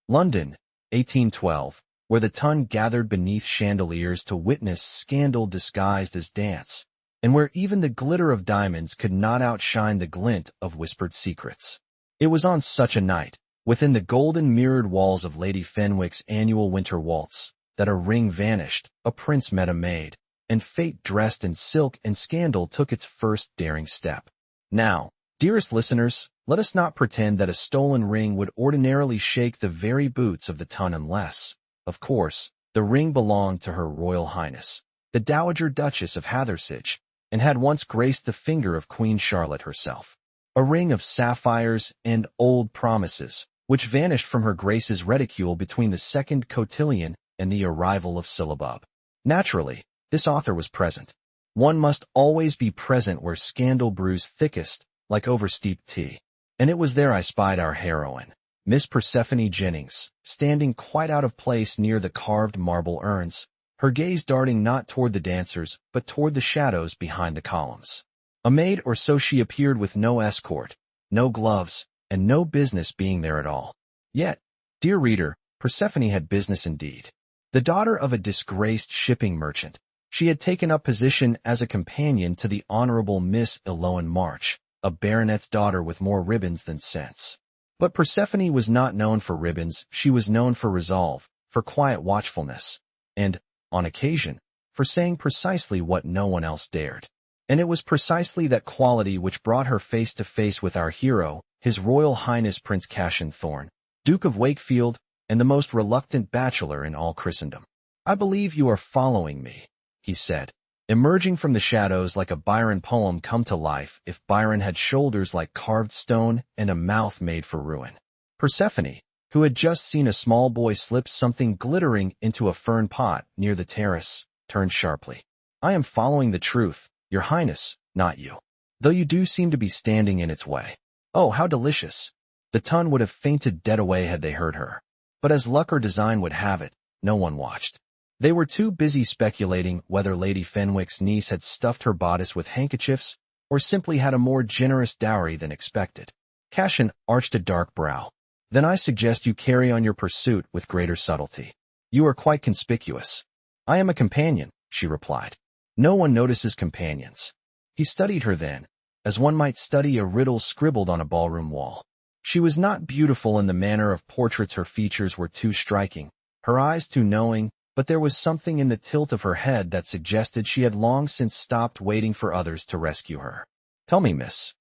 London, 1812, where the ton gathered beneath chandeliers to witness scandal disguised as dance, and where even the glitter of diamonds could not outshine the glint of whispered secrets. It was on such a night, within the golden mirrored walls of Lady Fenwick's annual winter waltz, that a ring vanished, a prince met a maid, and fate dressed in silk and scandal took its first daring step. Now, dearest listeners, let us not pretend that a stolen ring would ordinarily shake the very boots of the ton unless, of course, the ring belonged to Her Royal Highness, the Dowager Duchess of Hathersage, and had once graced the finger of Queen Charlotte herself. A ring of sapphires and old promises, which vanished from her Grace's reticule between the second cotillion and the arrival of Syllabub. Naturally, this author was present. One must always be present where scandal brews thickest, like oversteeped tea. And it was there I spied our heroine, Miss Persephone Jennings, standing quite out of place near the carved marble urns, her gaze darting not toward the dancers, but toward the shadows behind the columns. A maid or so she appeared with no escort, no gloves, and no business being there at all. Yet, dear reader, Persephone had business indeed. The daughter of a disgraced shipping merchant, she had taken up position as a companion to the Honorable Miss Eloan March, a baronet's daughter with more ribbons than sense. But Persephone was not known for ribbons, she was known for resolve, for quiet watchfulness, and, on occasion, for saying precisely what no one else dared. And it was precisely that quality which brought her face to face with our hero, His Royal Highness Prince Cassian Thorne, Duke of Wakefield, and the most reluctant bachelor in all Christendom. "I believe you are following me," he said, emerging from the shadows like a Byron poem come to life if Byron had shoulders like carved stone and a mouth made for ruin. Persephone, who had just seen a small boy slip something glittering into a fern pot near the terrace, turned sharply. "I am following the truth, Your Highness, not you. Though you do seem to be standing in its way." "Oh, how delicious!" The ton would have fainted dead away had they heard her. But as luck or design would have it, no one watched. They were too busy speculating whether Lady Fenwick's niece had stuffed her bodice with handkerchiefs or simply had a more generous dowry than expected. Cassian arched a dark brow. "Then I suggest you carry on your pursuit with greater subtlety. You are quite conspicuous." "I am a companion," she replied. "No one notices companions." He studied her then, as one might study a riddle scribbled on a ballroom wall. She was not beautiful in the manner of portraits, her features were too striking, her eyes too knowing, but there was something in the tilt of her head that suggested she had long since stopped waiting for others to rescue her. "Tell me, Miss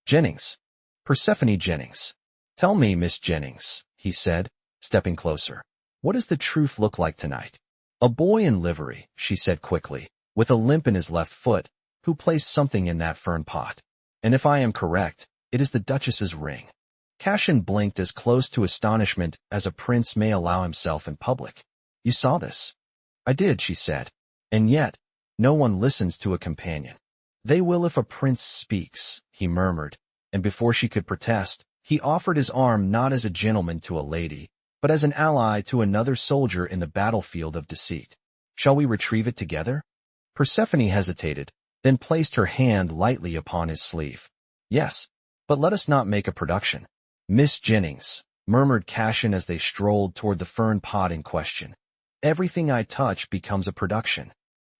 Jennings." "Persephone Jennings." "Tell me, Miss Jennings," he said, stepping closer. "What does the truth look like tonight?" "A boy in livery," she said quickly, with a limp in his left foot, "who placed something in that fern pot. And if I am correct, it is the Duchess's ring." Cassian blinked as close to astonishment as a prince may allow himself in public. "You saw this?" "I did," she said. "And yet, no one listens to a companion." "They will if a prince speaks," he murmured, and before she could protest, he offered his arm not as a gentleman to a lady, but as an ally to another soldier in the battlefield of deceit. "Shall we retrieve it together?" Persephone hesitated, then placed her hand lightly upon his sleeve. "Yes, but let us not make a production." "Miss Jennings," murmured Cassian as they strolled toward the fern pot in question, "everything I touch becomes a production."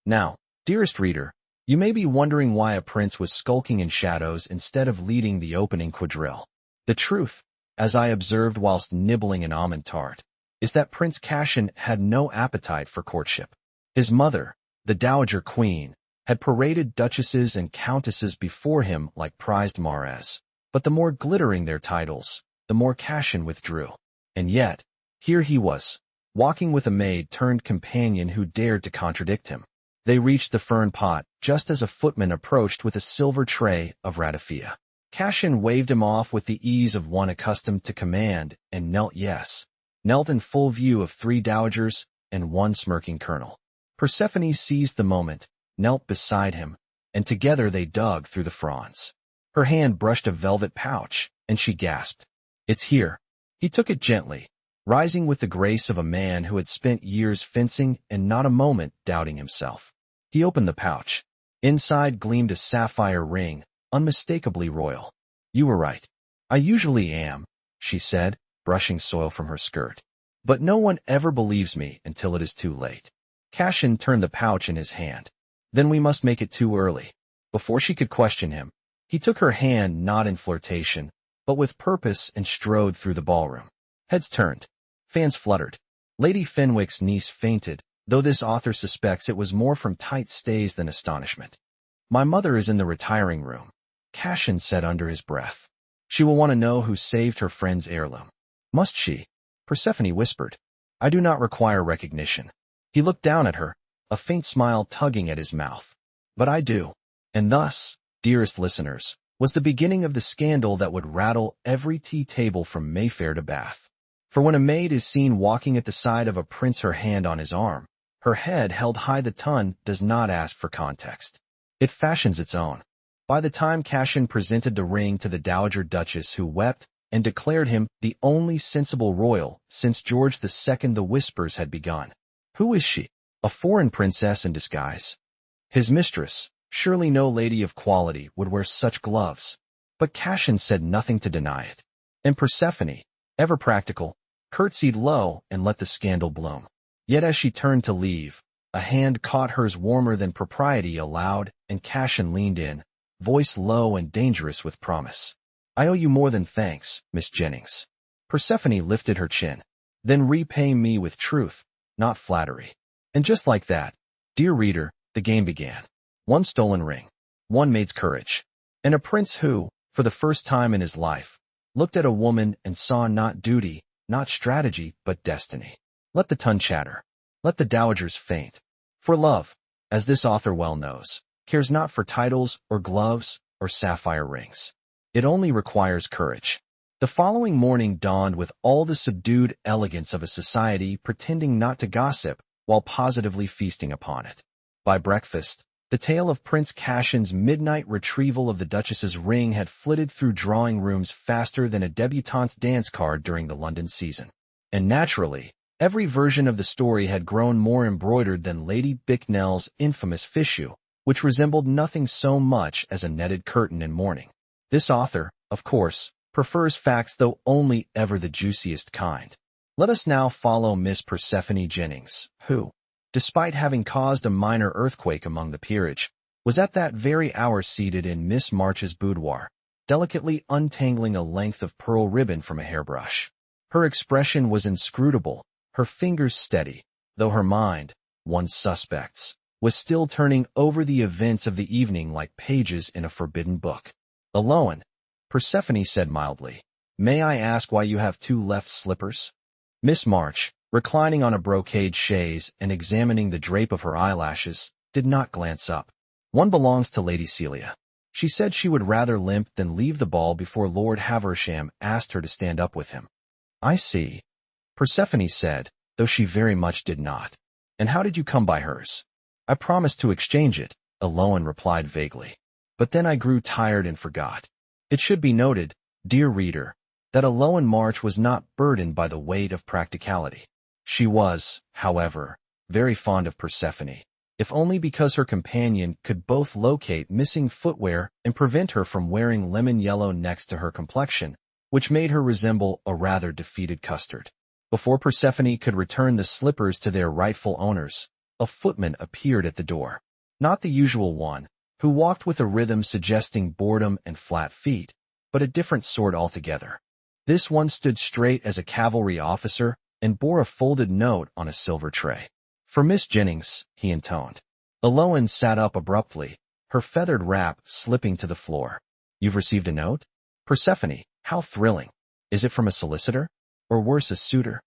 Now, dearest reader, you may be wondering why a prince was skulking in shadows instead of leading the opening quadrille. The truth, as I observed whilst nibbling an almond tart, is that Prince Cassian had no appetite for courtship. His mother, the Dowager Queen, had paraded duchesses and countesses before him like prized Maid'S. But the more glittering their titles, the more Cassian withdrew. And yet, here he was, walking with a maid-turned-companion who dared to contradict him. They reached the fern pot just as a footman approached with a silver tray of ratafia. Cassian waved him off with the ease of one accustomed to command and knelt in full view of 3 dowagers and 1 smirking colonel. Persephone seized the moment, knelt beside him, and together they dug through the fronds. Her hand brushed a velvet pouch, and she gasped, "It's here." He took it gently, rising with the grace of a man who had spent years fencing and not a moment doubting himself. He opened the pouch. Inside gleamed a sapphire ring, unmistakably royal. "You were right. I usually am," she said, brushing soil from her skirt. But no one ever believes me until it is too late. Cassian turned the pouch in his hand. Then we must make it too early. Before she could question him, he took her hand not in flirtation, but with purpose and strode through the ballroom. Heads turned. Fans fluttered. Lady Fenwick's niece fainted, though this author suspects it was more from tight stays than astonishment. My mother is in the retiring room, Cassian said under his breath. She will want to know who saved her friend's heirloom. Must she? Persephone whispered. I do not require recognition. He looked down at her, a faint smile tugging at his mouth. But I do. And thus, dearest listeners, was the beginning of the scandal that would rattle every tea table from Mayfair to Bath. For when a maid is seen walking at the side of a prince, her hand on his arm, her head held high, the tongue does not ask for context. It fashions its own. By the time Cassian presented the ring to the Dowager Duchess, who wept and declared him the only sensible royal since George II, the whispers had begun. Who is she? A foreign princess in disguise? His mistress? Surely no lady of quality would wear such gloves. But Cassian said nothing to deny it. And Persephone, ever practical, curtsied low and let the scandal bloom. Yet as she turned to leave, a hand caught hers warmer than propriety allowed, and Cassian leaned in, voice low and dangerous with promise. I owe you more than thanks, Miss Jennings. Persephone lifted her chin. Then repay me with truth, not flattery. And just like that, dear reader, the game began. One stolen ring, one maid's courage, and a prince who, for the first time in his life, looked at a woman and saw not duty, not strategy, but destiny. Let the tongue chatter. Let the dowagers faint. For love, as this author well knows, cares not for titles or gloves or sapphire rings. It only requires courage. The following morning dawned with all the subdued elegance of a society pretending not to gossip while positively feasting upon it. By breakfast, the tale of Prince Cassian's midnight retrieval of the Duchess's ring had flitted through drawing rooms faster than a debutante's dance card during the London season. And naturally, every version of the story had grown more embroidered than Lady Bicknell's infamous fichu, which resembled nothing so much as a netted curtain in mourning. This author, of course, prefers facts, though only ever the juiciest kind. Let us now follow Miss Persephone Jennings, who, despite having caused a minor earthquake among the peerage, was at that very hour seated in Miss March's boudoir, delicately untangling a length of pearl ribbon from a hairbrush. Her expression was inscrutable, her fingers steady, though her mind, one suspects, was still turning over the events of the evening like pages in a forbidden book. Alone, Persephone said mildly, May I ask why you have two left slippers? Miss March, reclining on a brocade chaise and examining the drape of her eyelashes, did not glance up. One belongs to Lady Celia. She said she would rather limp than leave the ball before Lord Haversham asked her to stand up with him. I see, Persephone said, though she very much did not. And how did you come by hers? I promised to exchange it, Aloan replied vaguely. But then I grew tired and forgot. It should be noted, dear reader, that Aloan March was not burdened by the weight of practicality. She was, however, very fond of Persephone, if only because her companion could both locate missing footwear and prevent her from wearing lemon yellow next to her complexion, which made her resemble a rather defeated custard. Before Persephone could return the slippers to their rightful owners, a footman appeared at the door. Not the usual one, who walked with a rhythm suggesting boredom and flat feet, but a different sort altogether. This one stood straight as a cavalry officer and bore a folded note on a silver tray. For Miss Jennings, he intoned. Aloan sat up abruptly, her feathered wrap slipping to the floor. You've received a note? Persephone, how thrilling. Is it from a solicitor? Or worse, a suitor?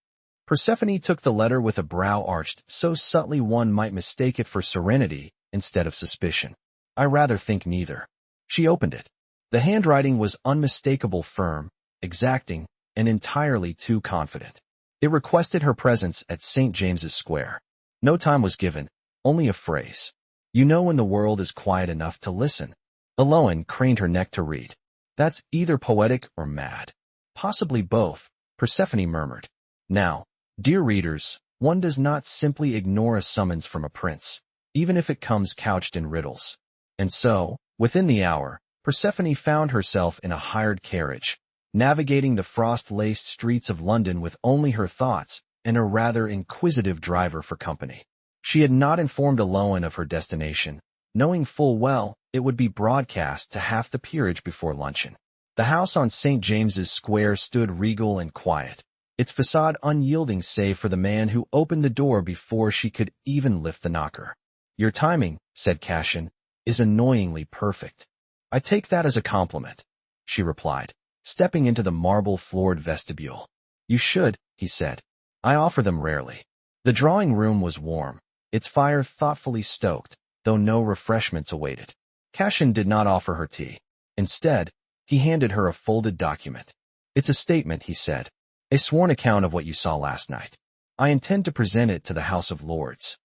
Persephone took the letter with a brow arched so subtly one might mistake it for serenity instead of suspicion. I rather think neither. She opened it. The handwriting was unmistakable, firm, exacting, and entirely too confident. It requested her presence at St. James's Square. No time was given, only a phrase. You know when the world is quiet enough to listen. Aloan craned her neck to read. That's either poetic or mad. Possibly both, Persephone murmured. Now, dear readers, one does not simply ignore a summons from a prince, even if it comes couched in riddles. And so, within the hour, Persephone found herself in a hired carriage, navigating the frost-laced streets of London with only her thoughts and a rather inquisitive driver for company. She had not informed Aloan of her destination, knowing full well it would be broadcast to half the peerage before luncheon. The house on St. James's Square stood regal and quiet, its facade unyielding save for the man who opened the door before she could even lift the knocker. "Your timing," said Cassian, "is annoyingly perfect." "I take that as a compliment," she replied, stepping into the marble-floored vestibule. "You should," he said. "I offer them rarely." The drawing room was warm, its fire thoughtfully stoked, though no refreshments awaited. Cassian did not offer her tea. Instead, he handed her a folded document. "It's a statement," he said. "A sworn account of what you saw last night. I intend to present it to the House of Lords."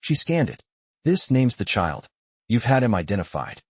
She scanned it. "This names the child. You've had him identified."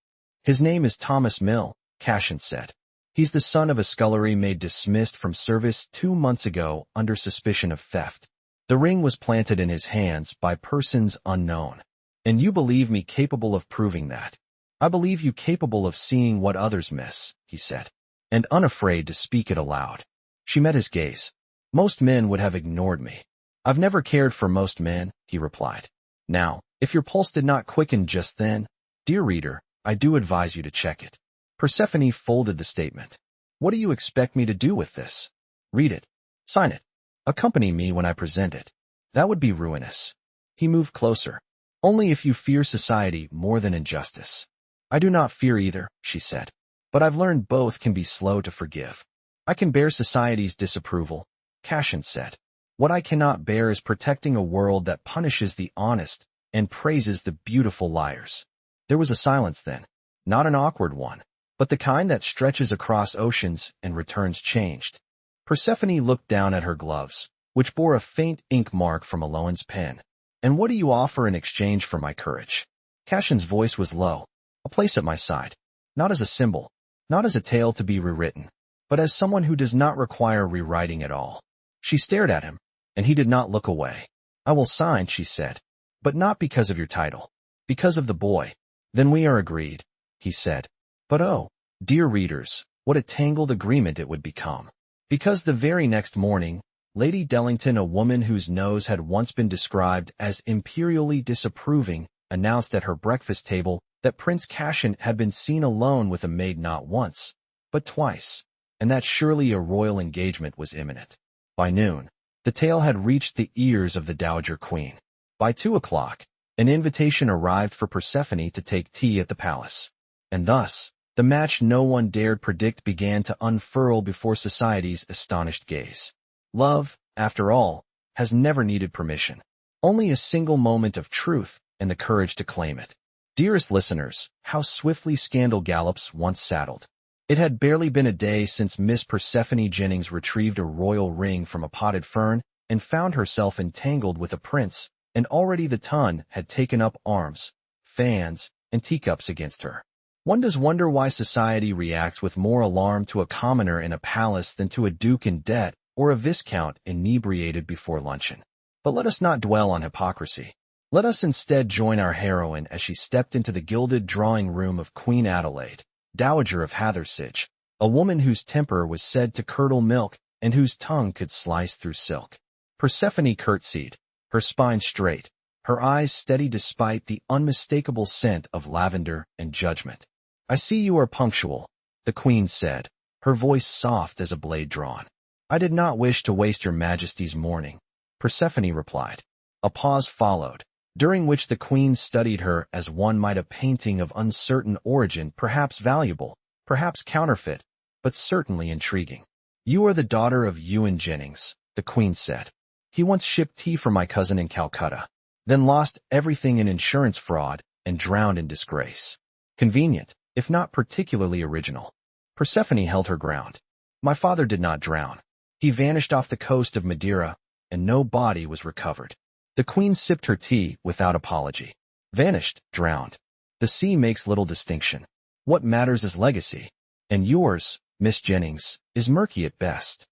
"His name is Thomas Mill," Cassian said. "He's the son of a scullery maid dismissed from service 2 months ago under suspicion of theft. The ring was planted in his hands by persons unknown. And you believe me capable of proving that." "I believe you capable of seeing what others miss," he said, and unafraid to speak it aloud. She met his gaze. "Most men would have ignored me." "I've never cared for most men," he replied. "Now, if your pulse did not quicken just then, dear reader, I do advise you to check it." Persephone folded the statement. "What do you expect me to do with this?" "Read it. Sign it. Accompany me when I present it." "That would be ruinous." He moved closer. "Only if you fear society more than injustice." "I do not fear either," she said. "But I've learned both can be slow to forgive." "I can bear society's disapproval," Cassian said. "What I cannot bear is protecting a world that punishes the honest and praises the beautiful liars." There was a silence then, not an awkward one, but the kind that stretches across oceans and returns changed. Persephone looked down at her gloves, which bore a faint ink mark from Aloan's pen. "And what do you offer in exchange for my courage?" Cassian's voice was low. "A place at my side. Not as a symbol, not as a tale to be rewritten, but as someone who does not require rewriting at all." She stared at him, and he did not look away. "I will sign," she said, "but not because of your title. Because of the boy." "Then we are agreed," he said. But oh, dear readers, what a tangled agreement it would become. Because the very next morning, Lady Dellington, a woman whose nose had once been described as imperially disapproving, announced at her breakfast table that Prince Cassian had been seen alone with a maid not once, but twice, and that surely a royal engagement was imminent. By noon, the tale had reached the ears of the Dowager Queen. By 2 o'clock, an invitation arrived for Persephone to take tea at the palace. And thus, the match no one dared predict began to unfurl before society's astonished gaze. Love, after all, has never needed permission. Only a single moment of truth and the courage to claim it. Dearest listeners, how swiftly scandal gallops once saddled. It had barely been a day since Miss Persephone Jennings retrieved a royal ring from a potted fern and found herself entangled with a prince, and already the ton had taken up arms, fans, and teacups against her. One does wonder why society reacts with more alarm to a commoner in a palace than to a duke in debt or a viscount inebriated before luncheon. But let us not dwell on hypocrisy. Let us instead join our heroine as she stepped into the gilded drawing room of Queen Adelaide, Dowager of Hathersage, a woman whose temper was said to curdle milk and whose tongue could slice through silk. Persephone curtsied, her spine straight, her eyes steady despite the unmistakable scent of lavender and judgment. "I see you are punctual," the queen said, her voice soft as a blade drawn. "I did not wish to waste your majesty's morning," Persephone replied. A pause followed, during which the queen studied her as one might a painting of uncertain origin, perhaps valuable, perhaps counterfeit, but certainly intriguing. "You are the daughter of Ewan Jennings," the queen said. "He once shipped tea for my cousin in Calcutta, then lost everything in insurance fraud and drowned in disgrace. Convenient, if not particularly original." Persephone held her ground. "My father did not drown. He vanished off the coast of Madeira, and no body was recovered." The queen sipped her tea without apology. "Vanished, drowned. The sea makes little distinction. What matters is legacy. And yours, Miss Jennings, is murky at best."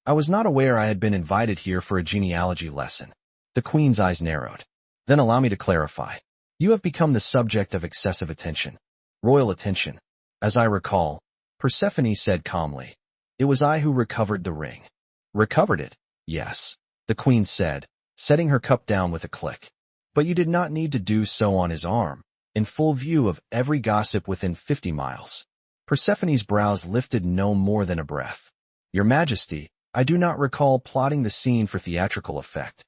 "I was not aware I had been invited here for a genealogy lesson." The queen's eyes narrowed. "Then allow me to clarify. You have become the subject of excessive attention. Royal attention. As I recall," Persephone said calmly, "it was I who recovered the ring." "Recovered it?" "Yes." the queen said, setting her cup down with a click. But you did not need to do so on his arm, in full view of every gossip within 50 miles. Persephone's brows lifted no more than a breath. Your Majesty, I do not recall plotting the scene for theatrical effect.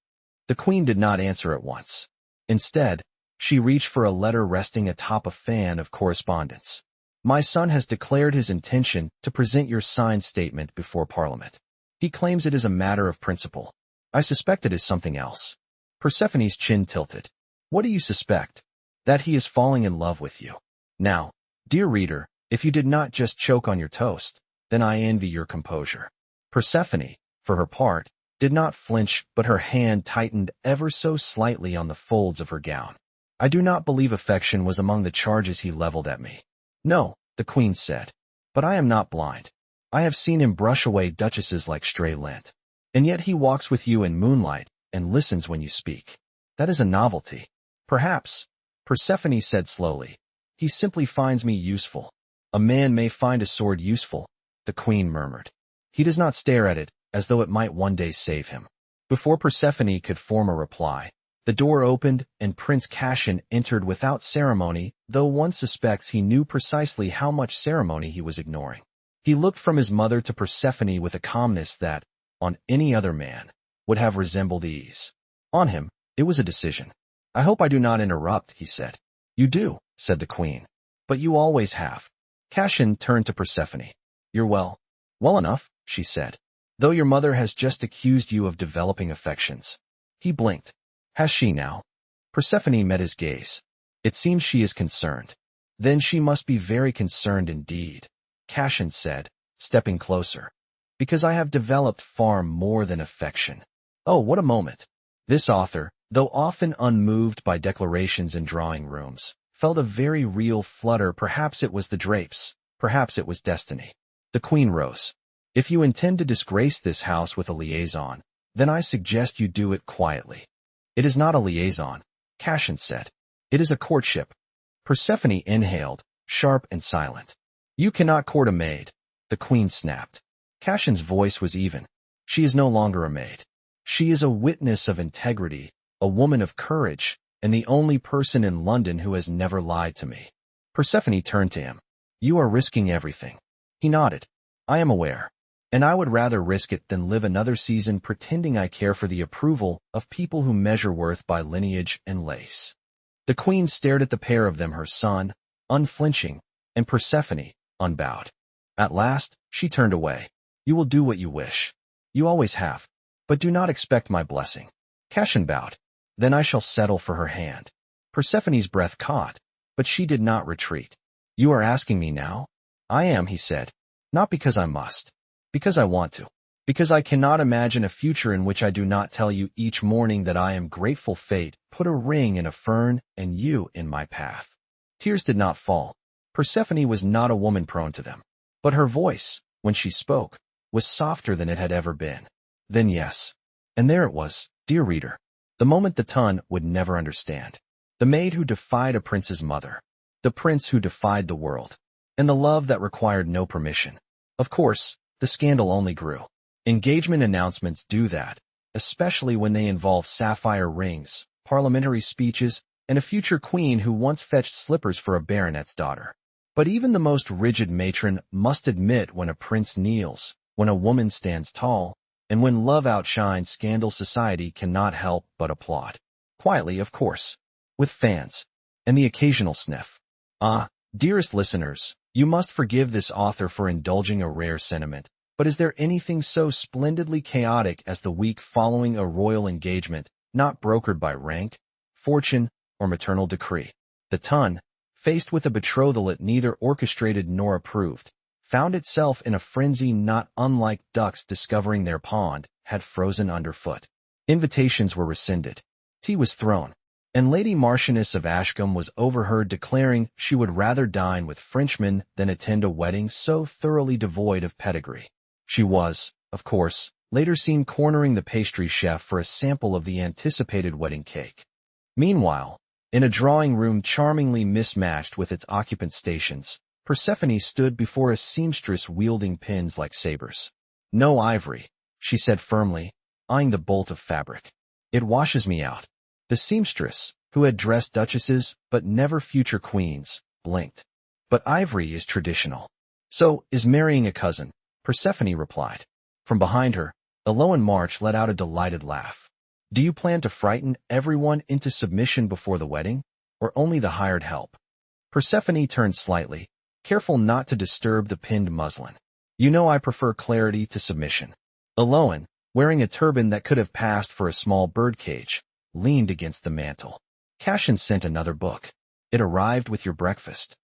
The queen did not answer at once. Instead, she reached for a letter resting atop a fan of correspondence. My son has declared his intention to present your signed statement before Parliament. He claims it is a matter of principle. I suspect it is something else. Persephone's chin tilted. What do you suspect? That he is falling in love with you. Now, dear reader, if you did not just choke on your toast, then I envy your composure. Persephone, for her part, did not flinch, but her hand tightened ever so slightly on the folds of her gown. I do not believe affection was among the charges he leveled at me. No, the queen said. But I am not blind. I have seen him brush away duchesses like stray lint. And yet he walks with you in moonlight and listens when you speak. That is a novelty. Perhaps, Persephone said slowly, he simply finds me useful. A man may find a sword useful, the queen murmured. He does not stare at it, as though it might one day save him. Before Persephone could form a reply, the door opened and Prince Cassian entered without ceremony, though one suspects he knew precisely how much ceremony he was ignoring. He looked from his mother to Persephone with a calmness that, on any other man, would have resembled ease. On him, it was a decision. I hope I do not interrupt, he said. You do, said the queen. But you always have. Cassian turned to Persephone. You're well enough, she said. Though your mother has just accused you of developing affections. He blinked. Has she now? Persephone met his gaze. It seems she is concerned. Then she must be very concerned indeed, Cassian said, stepping closer. Because I have developed far more than affection. Oh, what a moment. This author, though often unmoved by declarations in drawing rooms, felt a very real flutter. Perhaps it was the drapes. Perhaps it was destiny. The queen rose. If you intend to disgrace this house with a liaison, then I suggest you do it quietly. It is not a liaison, Cassian said. It is a courtship. Persephone inhaled, sharp and silent. You cannot court a maid, the queen snapped. Cassian's voice was even. She is no longer a maid. She is a witness of integrity, a woman of courage, and the only person in London who has never lied to me. Persephone turned to him. You are risking everything. He nodded. I am aware. And I would rather risk it than live another season pretending I care for the approval of people who measure worth by lineage and lace. The queen stared at the pair of them, her son, unflinching, and Persephone, unbowed. At last, she turned away. You will do what you wish. You always have. But do not expect my blessing. Cassian bowed. Then I shall settle for her hand. Persephone's breath caught, but she did not retreat. You are asking me now? I am, he said. Not because I must. Because I want to. Because I cannot imagine a future in which I do not tell you each morning that I am grateful fate put a ring in a fern and you in my path. Tears did not fall. Persephone was not a woman prone to them. But her voice, when she spoke, was softer than it had ever been. Then yes. And there it was, dear reader. The moment the ton would never understand. The maid who defied a prince's mother. The prince who defied the world. And the love that required no permission. Of course, the scandal only grew. Engagement announcements do that, especially when they involve sapphire rings, parliamentary speeches, and a future queen who once fetched slippers for a baronet's daughter. But even the most rigid matron must admit when a prince kneels, when a woman stands tall, and when love outshines scandal, society cannot help but applaud. Quietly, of course. With fans. And the occasional sniff. Ah, dearest listeners, you must forgive this author for indulging a rare sentiment, but is there anything so splendidly chaotic as the week following a royal engagement, not brokered by rank, fortune, or maternal decree? The ton, faced with a betrothal it neither orchestrated nor approved, found itself in a frenzy not unlike ducks discovering their pond had frozen underfoot. Invitations were rescinded. Tea was thrown. And Lady Marchioness of Ashcombe was overheard declaring she would rather dine with Frenchmen than attend a wedding so thoroughly devoid of pedigree. She was, of course, later seen cornering the pastry chef for a sample of the anticipated wedding cake. Meanwhile, in a drawing room charmingly mismatched with its occupant stations, Persephone stood before a seamstress wielding pins like sabers. No ivory, she said firmly. eyeing the bolt of fabric. It washes me out. The seamstress, who had dressed duchesses but never future queens, blinked. But ivory is traditional. So is marrying a cousin, Persephone replied. From behind her, Eloan March let out a delighted laugh. Do you plan to frighten everyone into submission before the wedding, or only the hired help? Persephone turned slightly, careful not to disturb the pinned muslin. You know I prefer clarity to submission. Eloan, wearing a turban that could have passed for a small birdcage, leaned against the mantel. Cassian sent another book. It arrived with your breakfast.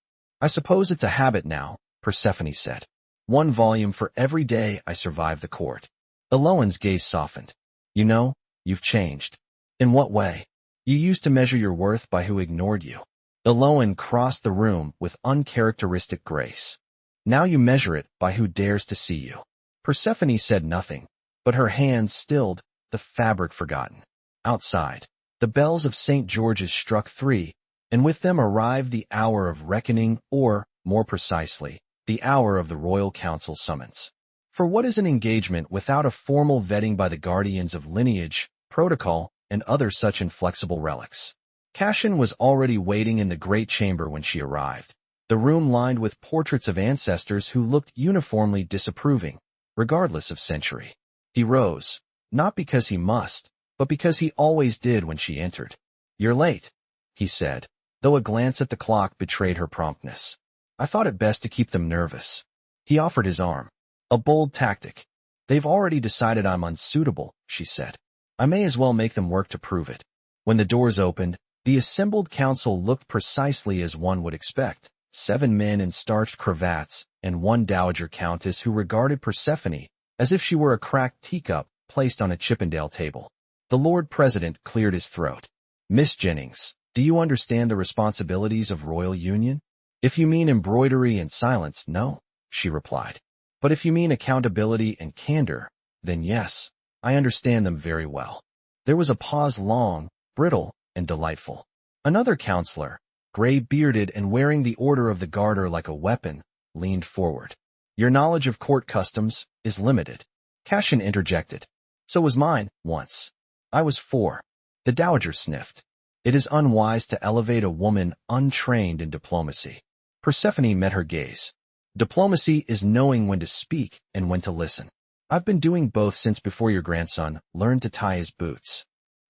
I suppose it's a habit now, Persephone said. 1 volume for every day I survive the court. Eloan's gaze softened. You know, you've changed. In what way? You used to measure your worth by who ignored you. Eloan crossed the room with uncharacteristic grace. Now you measure it by who dares to see you. Persephone said nothing, but her hands stilled, the fabric forgotten. Outside, the bells of St. George's struck 3, and with them arrived the hour of reckoning, or, more precisely, the hour of the royal council summons. For what is an engagement without a formal vetting by the guardians of lineage, protocol, and other such inflexible relics? Cassian was already waiting in the great chamber when she arrived, the room lined with portraits of ancestors who looked uniformly disapproving, regardless of century. He rose, not because he must, but because he always did when she entered. You're late, he said, though a glance at the clock betrayed her promptness. I thought it best to keep them nervous. He offered his arm. A bold tactic. They've already decided I'm unsuitable, she said. I may as well make them work to prove it. When the doors opened, the assembled council looked precisely as one would expect. 7 men in starched cravats, and 1 dowager countess who regarded Persephone as if she were a cracked teacup placed on a Chippendale table. The Lord President cleared his throat. Miss Jennings, do you understand the responsibilities of royal union? If you mean embroidery and silence, no, she replied. But if you mean accountability and candor, then yes, I understand them very well. There was a pause, long, brittle, and delightful. Another counselor, gray-bearded and wearing the Order of the Garter like a weapon, leaned forward. Your knowledge of court customs is limited. Cassian interjected. So was mine, once. I was 4. The dowager sniffed. It is unwise to elevate a woman untrained in diplomacy. Persephone met her gaze. Diplomacy is knowing when to speak and when to listen. I've been doing both since before your grandson learned to tie his boots.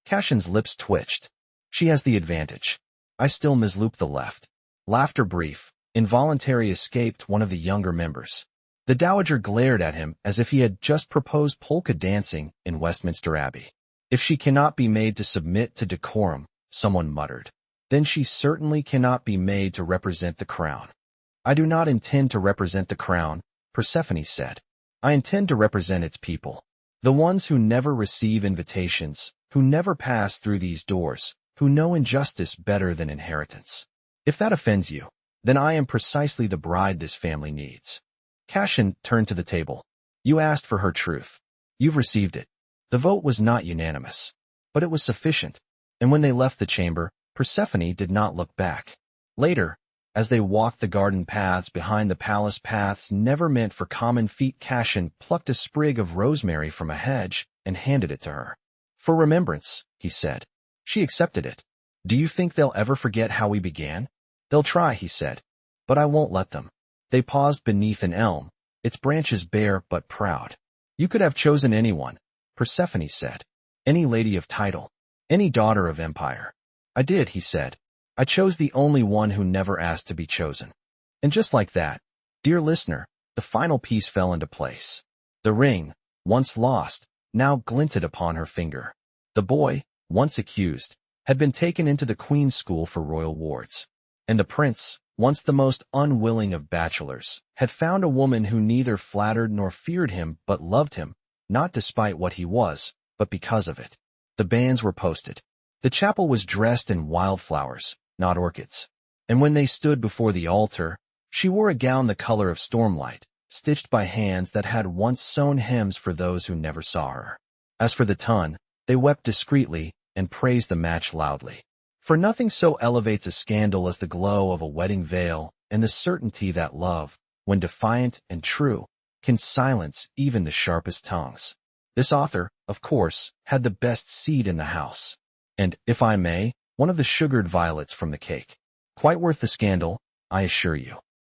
Cassian's lips twitched. She has the advantage. I still misloop the left. Laughter brief, involuntary escaped one of the younger members. The dowager glared at him as if he had just proposed polka dancing in Westminster Abbey. If she cannot be made to submit to decorum, someone muttered, then she certainly cannot be made to represent the crown. I do not intend to represent the crown, Persephone said. I intend to represent its people. The ones who never receive invitations, who never pass through these doors, who know injustice better than inheritance. If that offends you, then I am precisely the bride this family needs. Cassian turned to the table. You asked for her truth. You've received it. The vote was not unanimous, but it was sufficient, and when they left the chamber, Persephone did not look back. Later, as they walked the garden paths behind the palace paths never meant for common feet, Cassian plucked a sprig of rosemary from a hedge and handed it to her. For remembrance, he said. She accepted it. Do you think they'll ever forget how we began? They'll try, he said, but I won't let them. They paused beneath an elm, its branches bare but proud. You could have chosen anyone, Persephone said. Any lady of title, any daughter of empire. I did, he said. I chose the only one who never asked to be chosen. And just like that, dear listener, the final piece fell into place. The ring, once lost, now glinted upon her finger. The boy, once accused, had been taken into the Queen's School for Royal Wards. And the prince, once the most unwilling of bachelors, had found a woman who neither flattered nor feared him but loved him, not despite what he was, but because of it. The banns were posted. The chapel was dressed in wildflowers, not orchids. And when they stood before the altar, she wore a gown the color of stormlight, stitched by hands that had once sewn hems for those who never saw her. As for the ton, they wept discreetly and praised the match loudly. For nothing so elevates a scandal as the glow of a wedding veil and the certainty that love, when defiant and true, can silence even the sharpest tongues. This author, of course, had the best seat in the house. And, if I may, one of the sugared violets from the cake. Quite worth the scandal, I assure you.